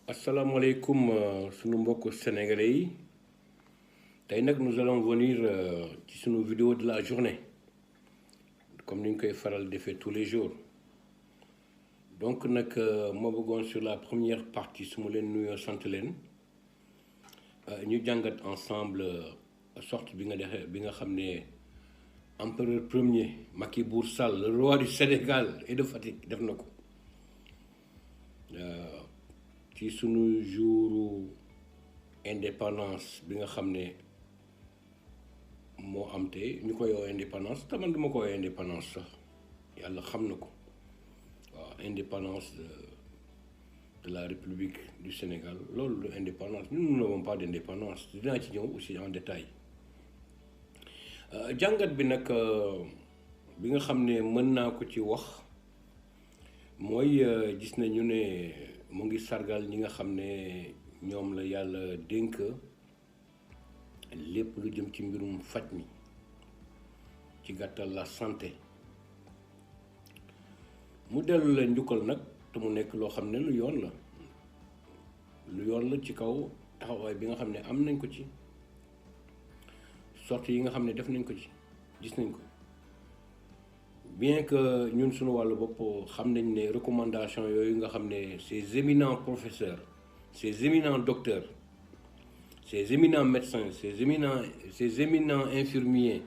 Asalaamaaleykum sunu mbokk sénégalais yi tey nag nous allons venir ci sunu vidéo de la journée comme ni ñu koy faral defee tous les jours donc nag ma bëggoon sur la première partie su ma leen nuyoo sant leen ñu jàngat ensemble sortie bi nga defee bi nga xam ne empereur premier Macky Bour Sall le roi du Sénégal et de Fatick def na ko ci sunu jouru indépendance bi nga xam ne moo am tey ñu koy woo indépendance te man duma ko woo indépendance sax yàlla xam na ko waaw indépendance de la République du Sénégal loolu du indépendance nous n'avons pas d'indépendance dinaa ci ñëw aussi en détail jàngat bi nag bi nga xam ne mën naa ko ci wax mooy gis nañu ne mu ngi sargal ñi nga xam ne ñoom la yàlla dénk lépp lu jëm ci mbirum faj mi ci gàttal la santé mu dellu leen njukkal nag te mu nekk loo xam ne lu yoon la ci kaw taxawaay bi nga xam ne am nañ ko ci sorties yi nga xam ne def nañ ko ci gis nañ ko bien que ñun suñu wàllu bopp xam nañ ne recommandation yooyu nga xam ne ces éminents professeurs ces éminents docteurs ces éminents médecins ces éminents infirmiers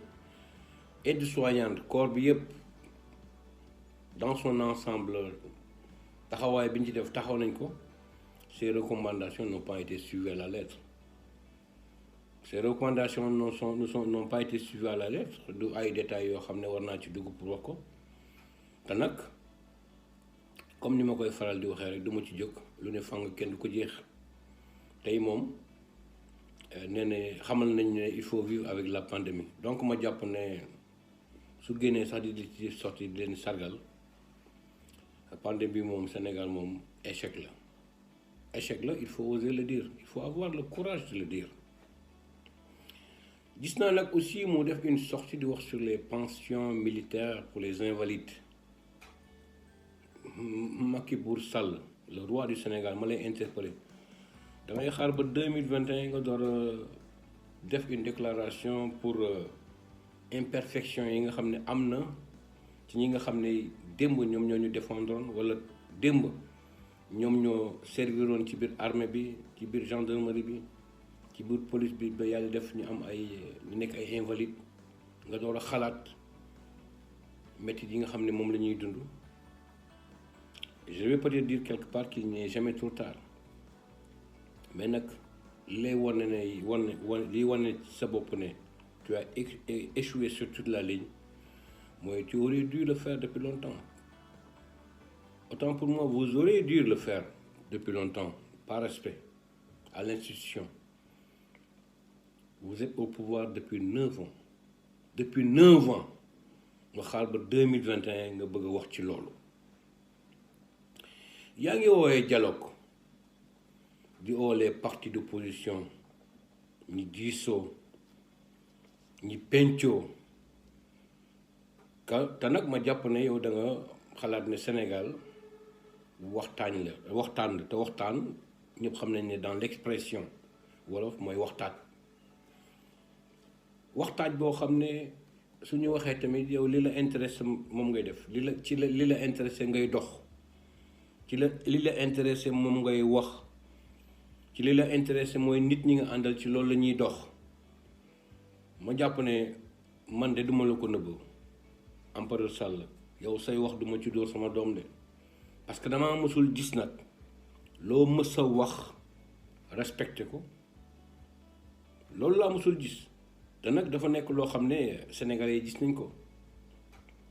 aides-soignantes corps bi yëpp dans son ensemble taxawaay bi ñu ci def taxaw nañ ko ces recommandations n'ont pas été suivies à la lettre ces recommandations n'ont pas été suivies à la lettre du ay détails yoo xam ne war naa ci dugg pour wax ko te nag comme ni ma koy faral di waxee rek du ma ci jóg lu ne fang kenn du ko jeex tey moom nee na xamal nañ ne il faut vivre avec la pandémie donc ma jàpp ne su génnee sax di ci sorti di leen sargal pandémie moom Sénégal moom échec la il faut oser le dire il faut avoir le courage de le dire. gis naa nag aussi mu def une sortie di wax sur les pensions militaires pour les invalides Macky Bour Sall le roi du Sénégal ma lay interpellé damay xaar ba 2021 nga door def une déclaration pour imperfection yi nga xam ne am na ci ñi nga xam ne démb ñoom ñoo ñu défendroon wala démb ñoom ñoo serviroon ci biir armée bi ci biir gendarmerie bi ci biir police bi ba yàlla def ñu am ñu nekk ay invalide nga door a xalaat métit yi nga xam ne moom la ñuy dund je vais peut-être dire quelque part qu'il n'est jamais trop tard mais nag lay wane ne liy wane sa bopp ne tu as échoué sur toute la ligne mooy tu aurais dû le faire depuis longtemps autant pour moi vous auriez dû le faire depuis longtemps par respect à l'institution. Vous êtes au pouvoir depuis 9 ans nga xaar ba 2021 nga bëgg a wax ci loolu yaa ngi woowee dialogue di oo les partis d'opposition ñi diisoo ñi pencoo te nag ma jàpp ne yow da nga xalaat ne Sénégal waxtaan la te waxtaan ñëpp xam nañ ne dans l'expression wolof mooy waxtaan boo xam ne suñu waxee tamit yow li la intéressé moom ngay def li la intéressé ngay dox li la intéressé moom ngay wax ci li la intéressé mooy nit ñi nga àndal ci loolu la ñuy dox ma jàpp ne man de duma la ko nëbb empereur Sall yow say wax duma ci dóor sama doom de parce que damaa mësul gis nag loo mës a wax respecté ko loolu laa mësul gis te nag dafa nekk loo xam ne sénégalais yi gis nañ ko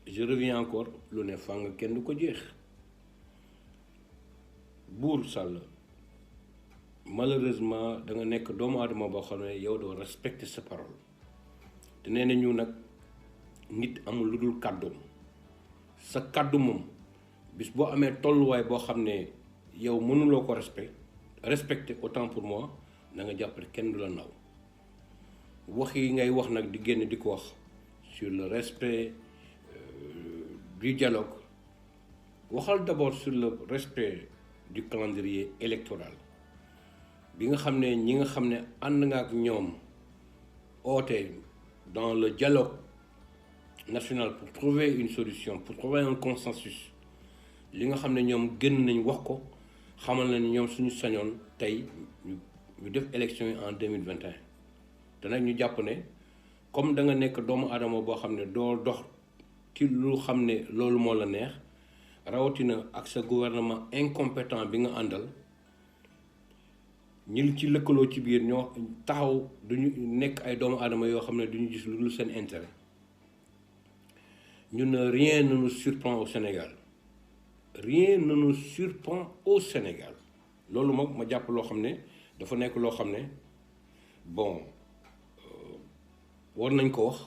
je reviens encore lu ne fàng kenn du ko jeex Bour Sall malheureusement da nga nekk doomu aadama boo xam ne yow doo respecter sa parole te nee nañu nag nit amul lu dul kàddoom sa kàddu moom bis boo amee tolluwaay boo xam ne yow mënuloo ko respecter autant pour moi da nga jàpp ne kenn du la naw wax yi ngay wax nag di génn di ko wax sur le respect du dialogue waxal d'abord sur le respect du calendrier électoral bi nga xam ne ñi nga xam ne ànd nga ak ñoom oote dans le dialogue national pour trouver une solution pour trouver un consensus li nga xam ne ñoom gën nañ wax ko xamal na ni ñoom suñu sañoon tey ñu def élection yi en 2021 te nag ñu jàpp ne comme da nga nekk doomu aadama boo xam ne doo dox ci lu xam ne loolu moo la neex rawatina ak sa gouvernement incompétent bi nga àndal ñi ci lëkkaloo ci biir ñoo taxaw duñu nekk ay doomu aadama yoo xam ne duñu gis lu seen intérêt ñun rien ne nous surprend au Sénégal rien ne nous surprend au Sénégal loolu moom ma jàpp loo xam ne dafa nekk loo xam ne bon war nañ ko wax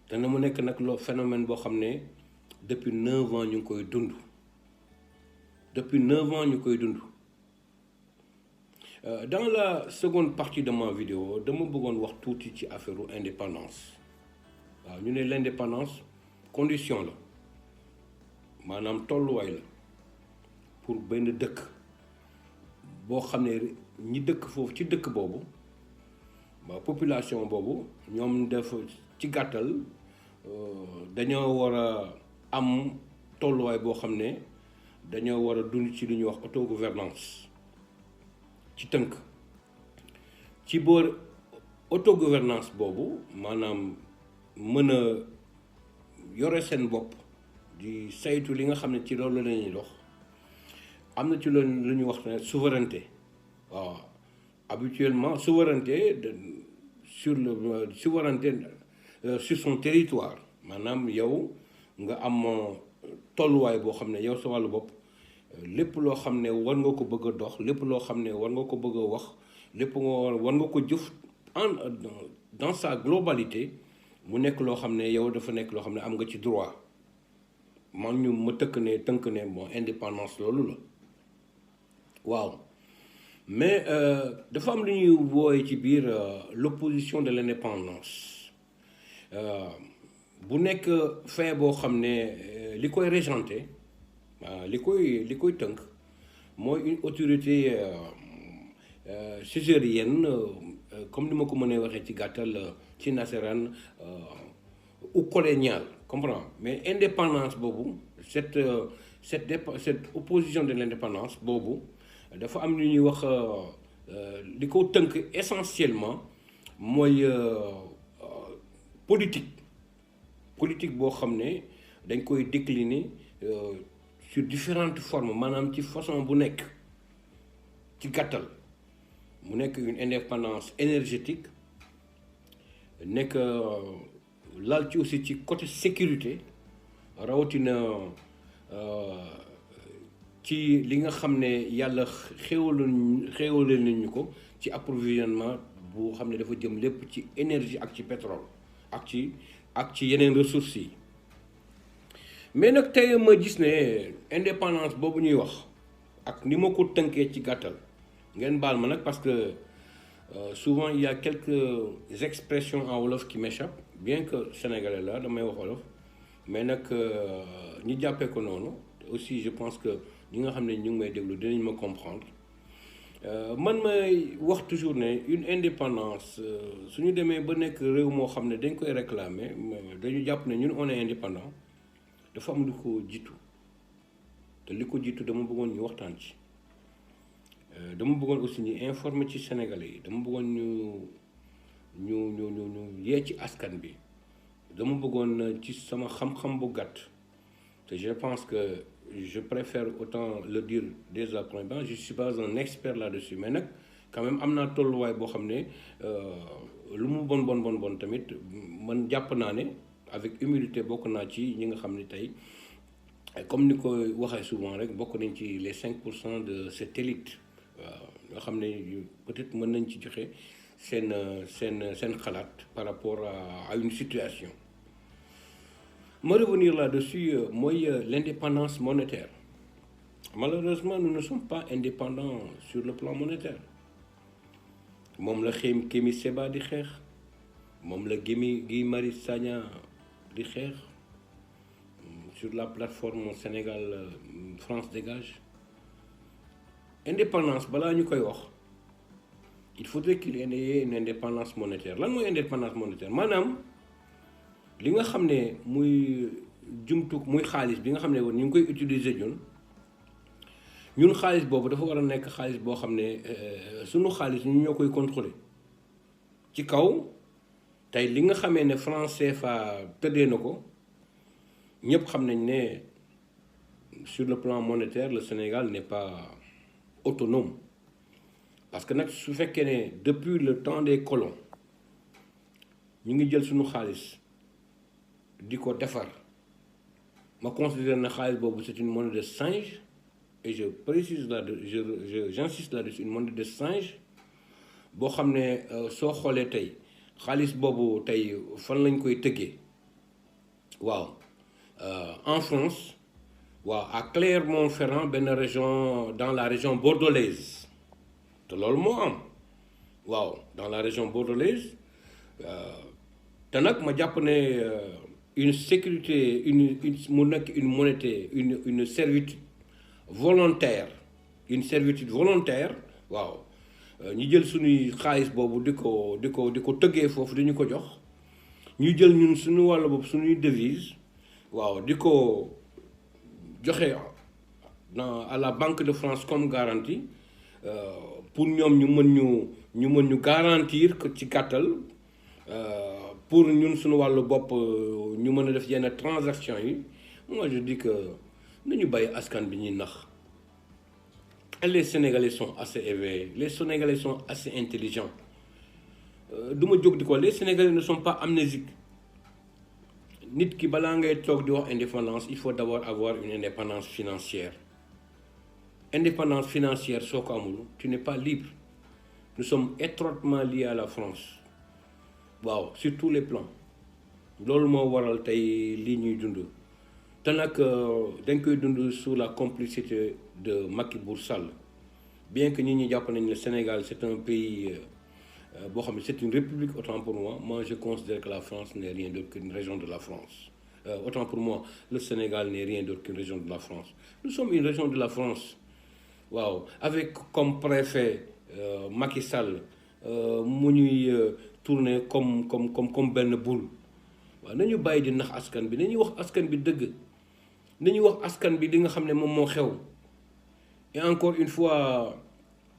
te na mu nekk nag loo phénomène boo xam ne depuis 9 ans ñu ngi koy dund depuis 9 ans ñu koy dund dans la seconde partie de ma vidéo dama bëggoon wax tuuti ci affaire indépendance waaw ñu ne l'indépendance condition la maanaam tolluwaay la pour benn dëkk boo xam ne ñi dëkk foofu ci dëkk boobu ba population boobu ñoom def ci gàttal dañoo war a am tolluwaay boo xam ne dañoo war a dund ci lu ñuy wax autogouvernance ci tënk ci boor autogouvernance boobu maanaam mën a yore seen bopp di saytu li nga xam ne ci loolu la ñuy dox am na ci loolu lu ñuy wax ne souveraineté waaw habituellement souveraineté sur son territoire maanaam yow nga am tolluwaay boo xam ne yow sa wàllu bopp lépp loo xam ne war nga ko bëgg a dox lépp loo xam ne war nga ko bëgg a wax lépp war nga ko jëf dans sa globalité mu nekk loo xam ne yow dafa nekk loo xam ne am nga ci droit man ñu ma tënk ne bon indépendance loolu la waaw mais dafa am lu ñuy wooye ci biir l'opposition de l'indépendance bu nekk fait boo xam ne li koy régenté li koy tënk mooy une autorité suzérienne comme ni ma ko mënee waxee ci gàttal ci nasaraan ou coloniale comprends mais indépendance boobu cette opposition de l'indépendance boobu dafa am lu ñuy wax li ko tënk essentiellement mooy politique boo xam ne dañ koy décliner sur différentes formes maanaam ci façon bu nekk ci gàttal mu nekk une indépendance énergétique nekk laal ci aussi ci côté sécurité rawatina ci li nga xam ne yàlla xéewale nañu ko ci approvisionnement bu xam ne dafa jëm lépp ci énergie ak ci pétrole ak ci yeneen ressources yi mais nag tey ma gis ne indépendance boobu ñuy wax ak ni ma ko tënkee ci gàttal ngeen baal ma nag parce que souvent il y a quelques expressions en wolof qui m'échappent bien que sénégalais la damay wax wolof mais nag ñi jàppee ko noonu aussi je pense que ñi nga xam ne ñu ngi may déglu dinañ ma comprendre man may wax toujours ne une indépendance suñu demee ba nekk réew moo xam ne dañ koy réclamer dañu jàpp ne ñun on est indépendant dafa am lu ko jiitu te li ko jiitu dama bëggoon ñu waxtaan ci dama bëggoon aussi ñu informer ci Sénégalais yi dama bëggoon ñu yee ci askan bi dama bëggoon ci sama xam-xam bu gàtt te je pense que je préfère autant le dire dès à premier temps je suis pas un expert là-dessus mais nag quand même am naa tolluwaay boo xam ne lu mu bon tamit man jàpp naa ne avec humilité bokk naa ci ñi nga xam ne tey comme ni ko waxee souvent rek bokk nañ ci les 5% de cette élite waaw nga xam ne peut-être mën nañ ci joxe seen xalaat par rapport à une situation. Ma revenir là-dessus mooy l'indépendance monétaire malheureusement nous ne sommes pas indépendants sur le plan monétaire moom la Kémi Séba di xeex moom la Guy Marius Sagna di xeex sur la plateforme Sénégal France Dégage indépendance balaa ñu koy wax il faudrait qu'il y ait une indépendance monétaire. Lan mooy indépendance monétaire maanaam li nga xam ne muy xaalis bi nga xam ne woon ñu ngi koy utiliser ñun xaalis boobu dafa war a nekk xaalis boo xam ne sunu xaalis ñun ñoo koy contrôler ci kaw tey li nga xamee ne franc CFA tëddee na ko ñëpp xam nañ ne sur le plan monétaire le Sénégal n'est pas autonome parce que nag su fekkee ne depuis le temps des colons ñu ngi jël suñu xaalis di ko defar ma considère na xaalis boobu c'est une monnaie de singe et je précise j'insiste là-dessus, une monnaie de singe boo xam ne soo xoolee tey xaalis boobu tey fan lañ koy tëggee waaw en France waaw à Clermont-Ferrand benn région dans la région bordelaise te loolu moo am waaw dans la région bordelaise te nag ma jàpp ne une sécurité mu nekk une monnaie une servitude volontaire waaw ñu jël suñuy xaalis boobu di ko tëggee foofu di ñu ko jox ñu jël ñun suñu wàll boobu suñuy devise waaw di ko joxe à la Banque de France comme garantie pour ñoom ñu mën ñu garantir que ci gàttal pour ñun suñu wàllu bopp ñu mën a def yenn transaction yi moi je dis que nañu bàyyi askan bi ñuy nax. Les Sénégalais sont assez éveillés, les Sénégalais sont assez intelligents. Les Sénégalais ne sont pas amnésiques. Nit ki balaa ngay toog di wax indépendance, il faut d'abord avoir une indépendance financière. Indépendance financière soo ko amul, tu n'es pas libre. Nous sommes étroitement liés à la France. Waaw, sur tous les plans. Loolu moo waral tey lii ñuy dund. te nag dañ koy dund sous la complicité de Macky Sall bien que ñi jàpp nañ le Sénégal c'est un pays boo xam ne c'est une république autant pour moi je considère que la France n'est rien d'autre qu'une région de la France autant pour moi le Sénégal n'est rien d'autre qu'une région de la France nous sommes une région de la France waaw avec comme préfet Macky Sall mu ñuy tourner comme benn boule waaw nañu bàyyi di nax askan bi nañuy wax askan bi dëgg nañuy wax askan bi di nga xam ne moom moo xew et encore une fois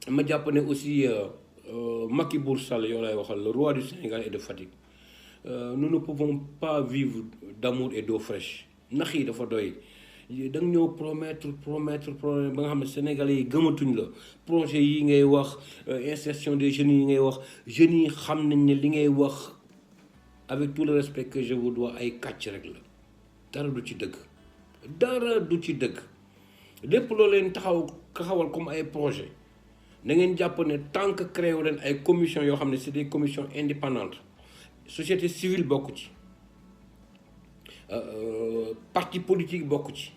ma jàpp ne aussi Macky Sall yow lay waxal le roi du Sénégal et de Fatick nous ne pouvons pas vivre d'amour et d'eau fraîche nax yi dafa doy da nga ñëw promettre ba nga xam ne Sénégalais yi gëmatuñ la projet yi ngay wax insertion des jeunes yi ngay wax jeunes yi xam nañ ne li ngay wax avec tout le respect que je vous dois ay kàcc rek la dara du ci dëgg lépp loo leen taxawal comme ay projet na ngeen jàpp ne tant que créé wu leen ay commission yoo xam ne c'est des commissions indépendantes société civile bokku ci parti politique bokku ci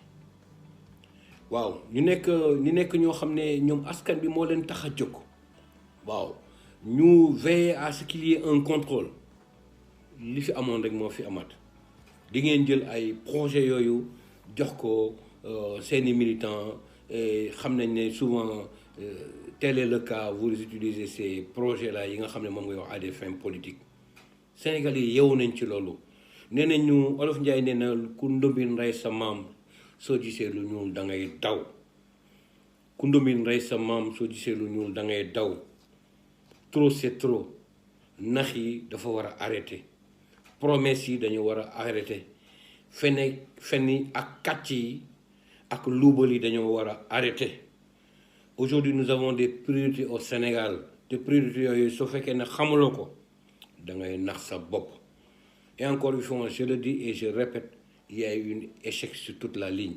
waaw ñu nekk ñoo xam ne ñoom askan bi moo leen tax a jóg waaw ñu veiller à ce qu'il y ait un contrôle li fi amoon rek moo fi amaat di ngeen jël ay projet yooyu jox ko seeni militants xam nañ ne souvent tel est le cas vous utilisez ces projets là yi nga xam ne moom ngay wax à des fins politiques Sénégalais yi yeewu nañ ci loolu nee nañu Olof Njaay nee na ku ndombin rey sa maam soo gisee lu ñuul da ngay daw ku ndombin rey sa maam soo gisee lu ñuul da ngay daw trop c'est trop nax yi dafa war a arrêter promesses yi dañu war a arrêter fenni ak kàcc yi ak luubal yi dañoo war a arrêter aujourd'hui nous avons des priorités au Sénégal te priorités yooyu soo fekkee ne xamuloo ko da ngay nax sa bopp et encore une fois je le dis et je répète il y a eu un échec sur toute la ligne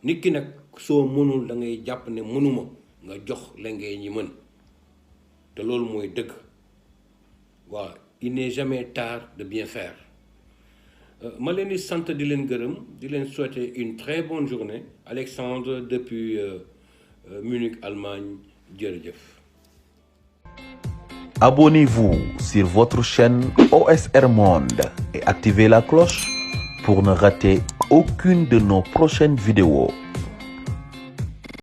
nit ki nag soo mënul da ngay jàpp ne mënuma nga jox la ngay ñi mën te loolu mooy dëgg waaw il n'est jamais tard de bien faire ma leen di sant di leen gërëm di leen souhaiter une très bonne journée Alexandre depuis Munich Allemagne jërëjëf. Abonnez-vous sur votre chaîne OSR Monde et activez la cloche pour ne rater aucune de nos prochaines vidéos.